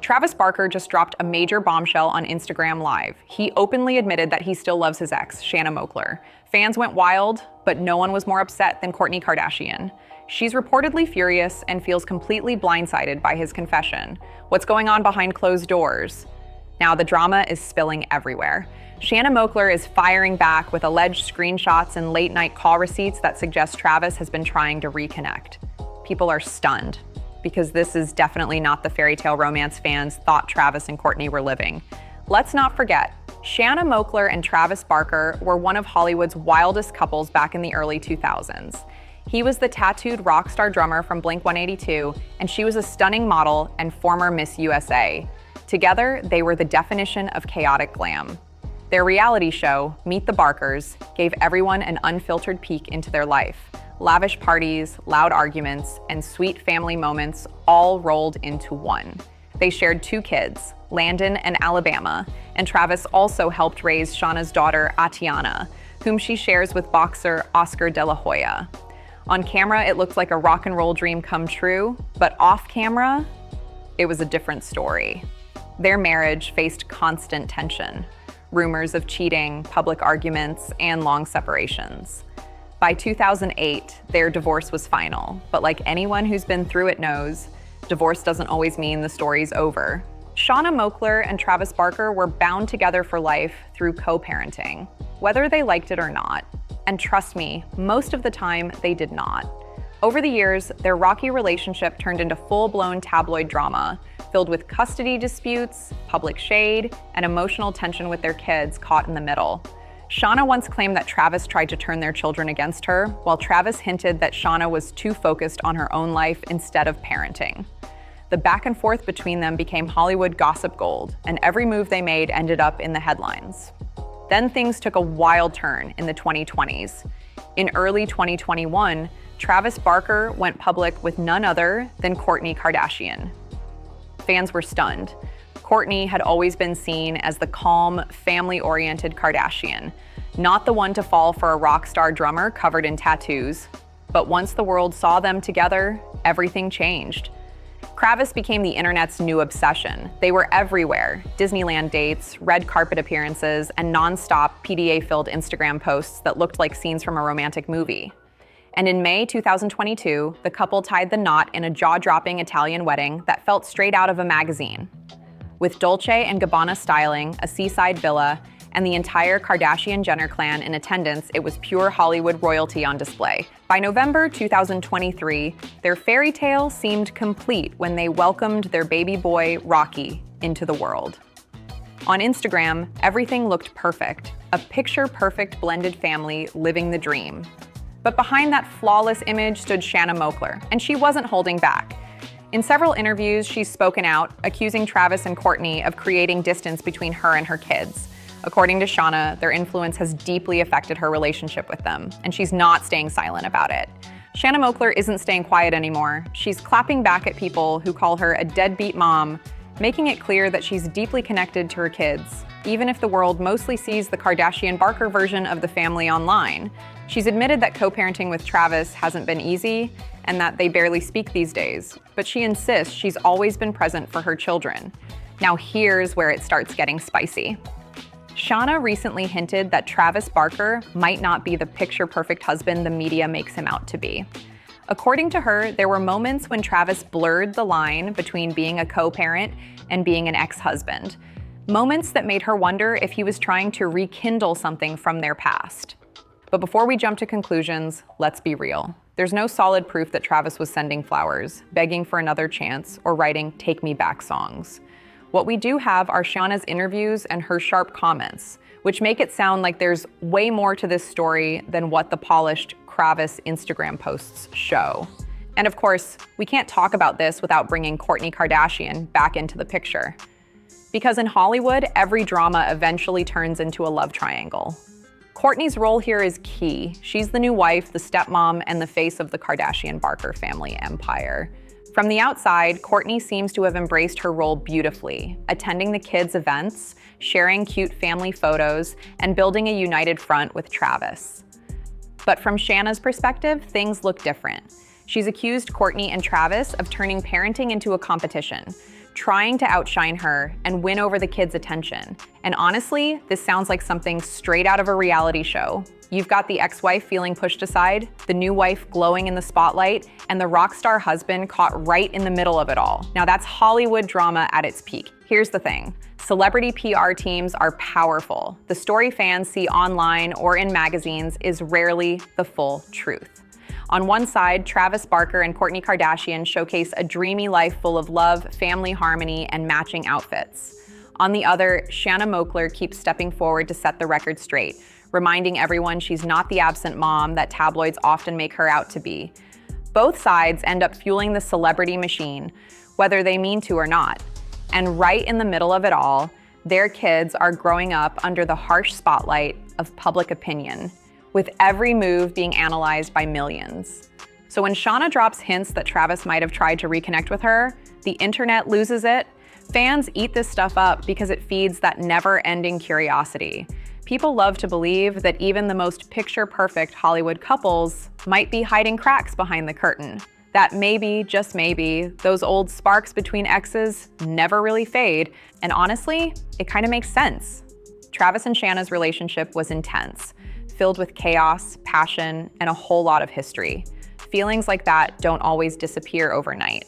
Travis Barker just dropped a major bombshell on Instagram Live. He openly admitted that he still loves his ex, Shanna Moakler. Fans went wild, but no one was more upset than Kourtney Kardashian. She's reportedly furious and feels completely blindsided by his confession. What's going on behind closed doors? Now the drama is spilling everywhere. Shanna Moakler is firing back with alleged screenshots and late-night call receipts that suggest Travis has been trying to reconnect. People are stunned, because this is definitely not the fairy tale romance fans thought Travis and Kourtney were living. Let's not forget, Shanna Moakler and Travis Barker were one of Hollywood's wildest couples back in the early 2000s. He was the tattooed rock star drummer from Blink-182, and she was a stunning model and former Miss USA. Together, they were the definition of chaotic glam. Their reality show, Meet the Barkers, gave everyone an unfiltered peek into their life. Lavish parties, loud arguments, and sweet family moments all rolled into one. They shared 2 kids, Landon and Alabama, and Travis also helped raise Shanna's daughter, Atiana, whom she shares with boxer Oscar De La Hoya. On camera, it looked like a rock and roll dream come true, but off camera, it was a different story. Their marriage faced constant tension, rumors of cheating, public arguments, and long separations. By 2008, their divorce was final, but like anyone who's been through it knows, divorce doesn't always mean the story's over. Shanna Moakler and Travis Barker were bound together for life through co-parenting, whether they liked it or not. And trust me, most of the time, they did not. Over the years, their rocky relationship turned into full-blown tabloid drama, filled with custody disputes, public shade, and emotional tension with their kids caught in the middle. Shanna once claimed that Travis tried to turn their children against her, while Travis hinted that Shanna was too focused on her own life instead of parenting. The back and forth between them became Hollywood gossip gold, and every move they made ended up in the headlines. Then things took a wild turn in the 2020s. In early 2021, Travis Barker went public with none other than Kourtney Kardashian. Fans were stunned. Kourtney had always been seen as the calm, family-oriented Kardashian, not the one to fall for a rock star drummer covered in tattoos. But once the world saw them together, everything changed. Travis became the internet's new obsession. They were everywhere: Disneyland dates, red carpet appearances, and non-stop PDA-filled Instagram posts that looked like scenes from a romantic movie. And in May 2022, the couple tied the knot in a jaw-dropping Italian wedding that felt straight out of a magazine. With Dolce & Gabbana styling, a seaside villa, and the entire Kardashian-Jenner clan in attendance, it was pure Hollywood royalty on display. By November 2023, their fairy tale seemed complete when they welcomed their baby boy, Rocky, into the world. On Instagram, everything looked perfect, a picture-perfect blended family living the dream. But behind that flawless image stood Shanna Moakler, and she wasn't holding back. In several interviews, she's spoken out, accusing Travis and Kourtney of creating distance between her and her kids. According to Shanna, their influence has deeply affected her relationship with them, and she's not staying silent about it. Shanna Moakler isn't staying quiet anymore. She's clapping back at people who call her a deadbeat mom, making it clear that she's deeply connected to her kids, even if the world mostly sees the Kardashian-Barker version of the family online. She's admitted that co-parenting with Travis hasn't been easy and that they barely speak these days, but she insists she's always been present for her children. Now here's where it starts getting spicy. Shanna recently hinted that Travis Barker might not be the picture-perfect husband the media makes him out to be. According to her, there were moments when Travis blurred the line between being a co-parent and being an ex-husband. Moments that made her wonder if he was trying to rekindle something from their past. But before we jump to conclusions, let's be real. There's no solid proof that Travis was sending flowers, begging for another chance, or writing "Take Me Back" songs. What we do have are Shanna's interviews and her sharp comments, which make it sound like there's way more to this story than what the polished Travis Instagram posts show. And of course, we can't talk about this without bringing Kourtney Kardashian back into the picture. Because in Hollywood, every drama eventually turns into a love triangle. Kourtney's role here is key. She's the new wife, the stepmom, and the face of the Kardashian-Barker family empire. From the outside, Kourtney seems to have embraced her role beautifully, attending the kids' events, sharing cute family photos, and building a united front with Travis. But from Shanna's perspective, things look different. She's accused Kourtney and Travis of turning parenting into a competition. trying to outshine her and win over the kids' attention. And honestly, this sounds like something straight out of a reality show. You've got the ex-wife feeling pushed aside, the new wife glowing in the spotlight, and the rock star husband caught right in the middle of it all. Now that's Hollywood drama at its peak. Here's the thing. Celebrity PR teams are powerful. The story fans see online or in magazines is rarely the full truth. On one side, Travis Barker and Kourtney Kardashian showcase a dreamy life full of love, family harmony, and matching outfits. On the other, Shanna Moakler keeps stepping forward to set the record straight, reminding everyone she's not the absent mom that tabloids often make her out to be. Both sides end up fueling the celebrity machine, whether they mean to or not. And right in the middle of it all, their kids are growing up under the harsh spotlight of public opinion, with every move being analyzed by millions. So when Shanna drops hints that Travis might have tried to reconnect with her, the internet loses it. Fans eat this stuff up because it feeds that never-ending curiosity. People love to believe that even the most picture-perfect Hollywood couples might be hiding cracks behind the curtain. That maybe, just maybe, those old sparks between exes never really fade. And honestly, it kind of makes sense. Travis and Shanna's relationship was intense, filled with chaos, passion, and a whole lot of history. Feelings like that don't always disappear overnight.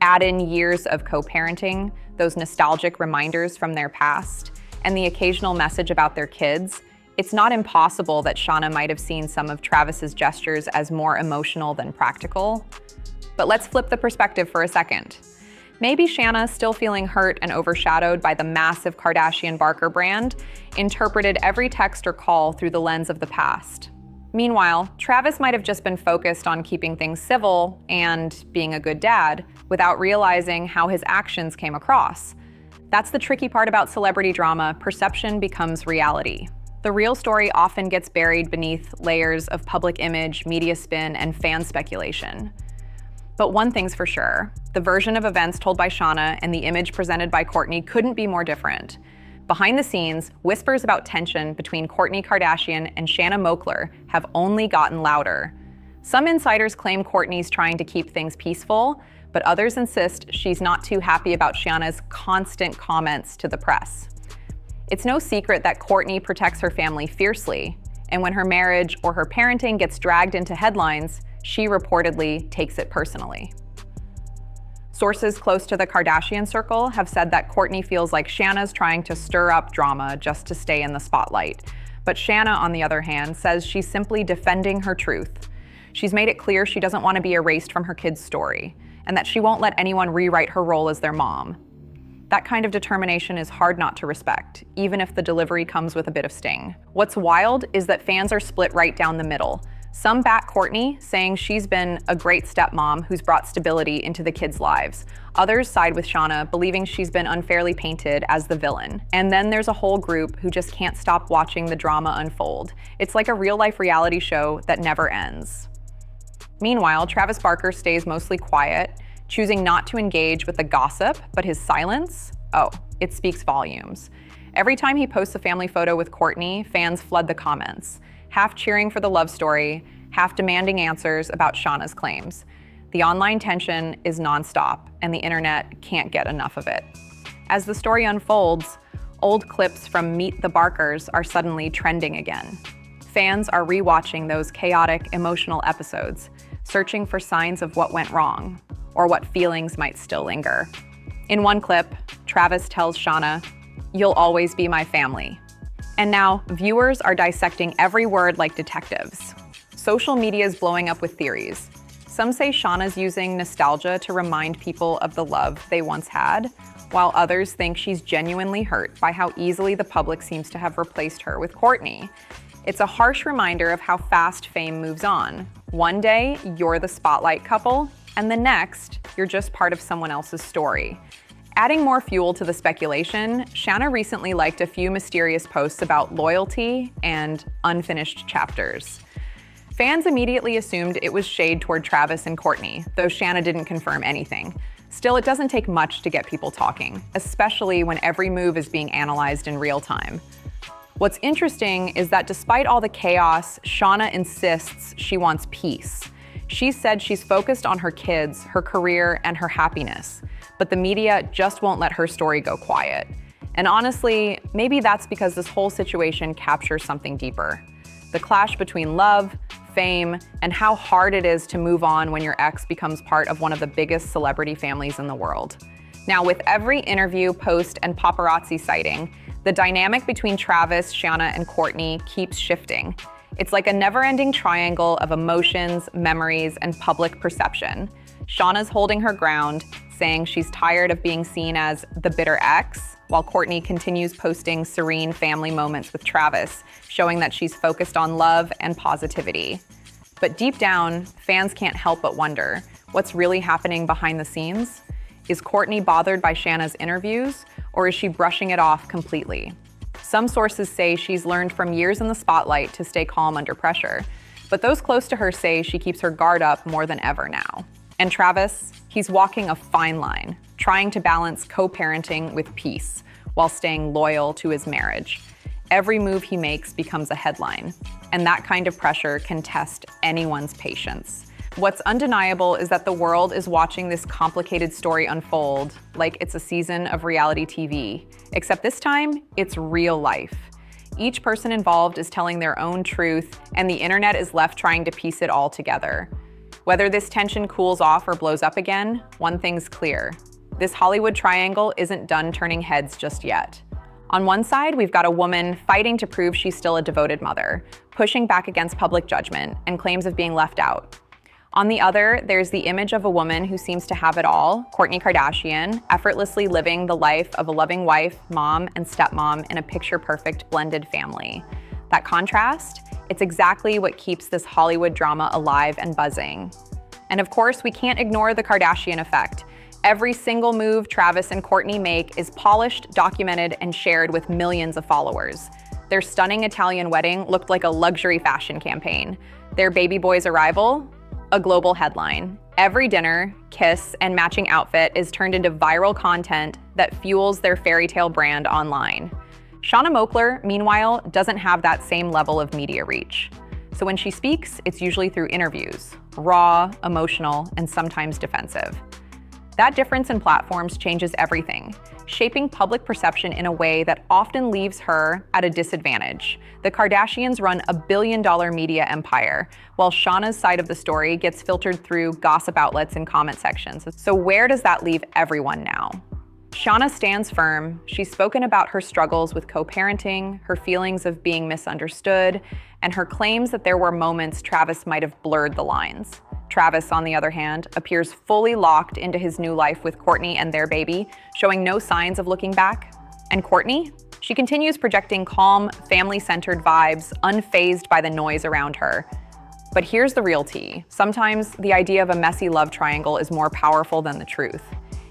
Add in years of co-parenting, those nostalgic reminders from their past, and the occasional message about their kids, it's not impossible that Shanna might have seen some of Travis's gestures as more emotional than practical. But let's flip the perspective for a second. Maybe Shanna, still feeling hurt and overshadowed by the massive Kardashian-Barker brand, interpreted every text or call through the lens of the past. Meanwhile, Travis might have just been focused on keeping things civil and being a good dad without realizing how his actions came across. That's the tricky part about celebrity drama. Perception becomes reality. The real story often gets buried beneath layers of public image, media spin, and fan speculation. But one thing's for sure, the version of events told by Shanna and the image presented by Kourtney couldn't be more different. Behind the scenes, whispers about tension between Kourtney Kardashian and Shanna Moakler have only gotten louder. Some insiders claim Kourtney's trying to keep things peaceful, but others insist she's not too happy about Shanna's constant comments to the press. It's no secret that Kourtney protects her family fiercely, and when her marriage or her parenting gets dragged into headlines, she reportedly takes it personally. Sources close to the Kardashian circle have said that Kourtney feels like Shanna's trying to stir up drama just to stay in the spotlight. But Shanna, on the other hand, says she's simply defending her truth. She's made it clear she doesn't want to be erased from her kids' story, and that she won't let anyone rewrite her role as their mom. That kind of determination is hard not to respect, even if the delivery comes with a bit of sting. What's wild is that fans are split right down the middle. Some back Kourtney, saying she's been a great stepmom who's brought stability into the kids' lives. Others side with Shanna, believing she's been unfairly painted as the villain. And then there's a whole group who just can't stop watching the drama unfold. It's like a real-life reality show that never ends. Meanwhile, Travis Barker stays mostly quiet, choosing not to engage with the gossip, but his silence, it speaks volumes. Every time he posts a family photo with Kourtney, fans flood the comments, half cheering for the love story, half demanding answers about Shanna's claims. The online tension is nonstop, and the internet can't get enough of it. As the story unfolds, old clips from Meet the Barkers are suddenly trending again. Fans are rewatching those chaotic, emotional episodes, searching for signs of what went wrong, or what feelings might still linger. In one clip, Travis tells Shanna, "You'll always be my family." And now, viewers are dissecting every word like detectives. Social media is blowing up with theories. Some say Shanna's using nostalgia to remind people of the love they once had, while others think she's genuinely hurt by how easily the public seems to have replaced her with Kourtney. It's a harsh reminder of how fast fame moves on. One day, you're the spotlight couple, and the next, you're just part of someone else's story. Adding more fuel to the speculation, Shanna recently liked a few mysterious posts about loyalty and unfinished chapters. Fans immediately assumed it was shade toward Travis and Kourtney, though Shanna didn't confirm anything. Still, it doesn't take much to get people talking, especially when every move is being analyzed in real time. What's interesting is that despite all the chaos, Shanna insists she wants peace. She said she's focused on her kids, her career, and her happiness. but the media just won't let her story go quiet. And honestly, maybe that's because this whole situation captures something deeper. The clash between love, fame, and how hard it is to move on when your ex becomes part of one of the biggest celebrity families in the world. Now, with every interview, post, and paparazzi sighting, the dynamic between Travis, Shanna, and Kourtney keeps shifting. It's like a never-ending triangle of emotions, memories, and public perception. Shanna's holding her ground, saying she's tired of being seen as the bitter ex, while Kourtney continues posting serene family moments with Travis, showing that she's focused on love and positivity. But deep down, fans can't help but wonder, what's really happening behind the scenes? Is Kourtney bothered by Shanna's interviews, or is she brushing it off completely? Some sources say she's learned from years in the spotlight to stay calm under pressure, but those close to her say she keeps her guard up more than ever now. And Travis, he's walking a fine line, trying to balance co-parenting with peace while staying loyal to his marriage. Every move he makes becomes a headline, and that kind of pressure can test anyone's patience. What's undeniable is that the world is watching this complicated story unfold like it's a season of reality TV, except this time, it's real life. Each person involved is telling their own truth, and the internet is left trying to piece it all together. Whether this tension cools off or blows up again, one thing's clear. This Hollywood triangle isn't done turning heads just yet. On one side, we've got a woman fighting to prove she's still a devoted mother, pushing back against public judgment and claims of being left out. On the other, there's the image of a woman who seems to have it all, Kourtney Kardashian, effortlessly living the life of a loving wife, mom, and stepmom in a picture-perfect blended family. That contrast, it's exactly what keeps this Hollywood drama alive and buzzing. And of course, we can't ignore the Kardashian effect. Every single move Travis and Kourtney make is polished, documented, and shared with millions of followers. Their stunning Italian wedding looked like a luxury fashion campaign. Their baby boy's arrival, a global headline. Every dinner, kiss, and matching outfit is turned into viral content that fuels their fairy tale brand online. Shanna Moakler, meanwhile, doesn't have that same level of media reach. So when she speaks, it's usually through interviews, raw, emotional, and sometimes defensive. That difference in platforms changes everything, shaping public perception in a way that often leaves her at a disadvantage. The Kardashians run a billion-dollar media empire, while Shanna's side of the story gets filtered through gossip outlets and comment sections. So where does that leave everyone now? Shanna stands firm. She's spoken about her struggles with co-parenting, her feelings of being misunderstood, and her claims that there were moments Travis might have blurred the lines. Travis, on the other hand, appears fully locked into his new life with Kourtney and their baby, showing no signs of looking back. And Kourtney? She continues projecting calm, family-centered vibes, unfazed by the noise around her. But here's the real tea. Sometimes the idea of a messy love triangle is more powerful than the truth.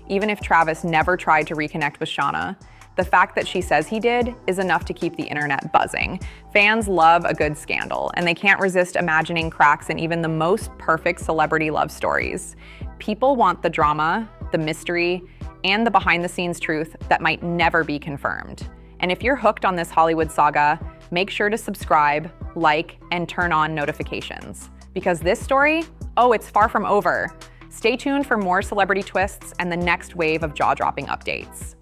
Even if Travis never tried to reconnect with Shanna, the fact that she says he did is enough to keep the internet buzzing. Fans love a good scandal, and they can't resist imagining cracks in even the most perfect celebrity love stories. People want the drama, the mystery, and the behind-the-scenes truth that might never be confirmed. And if you're hooked on this Hollywood saga, make sure to subscribe, like, and turn on notifications. Because this story, it's far from over. Stay tuned for more celebrity twists and the next wave of jaw-dropping updates.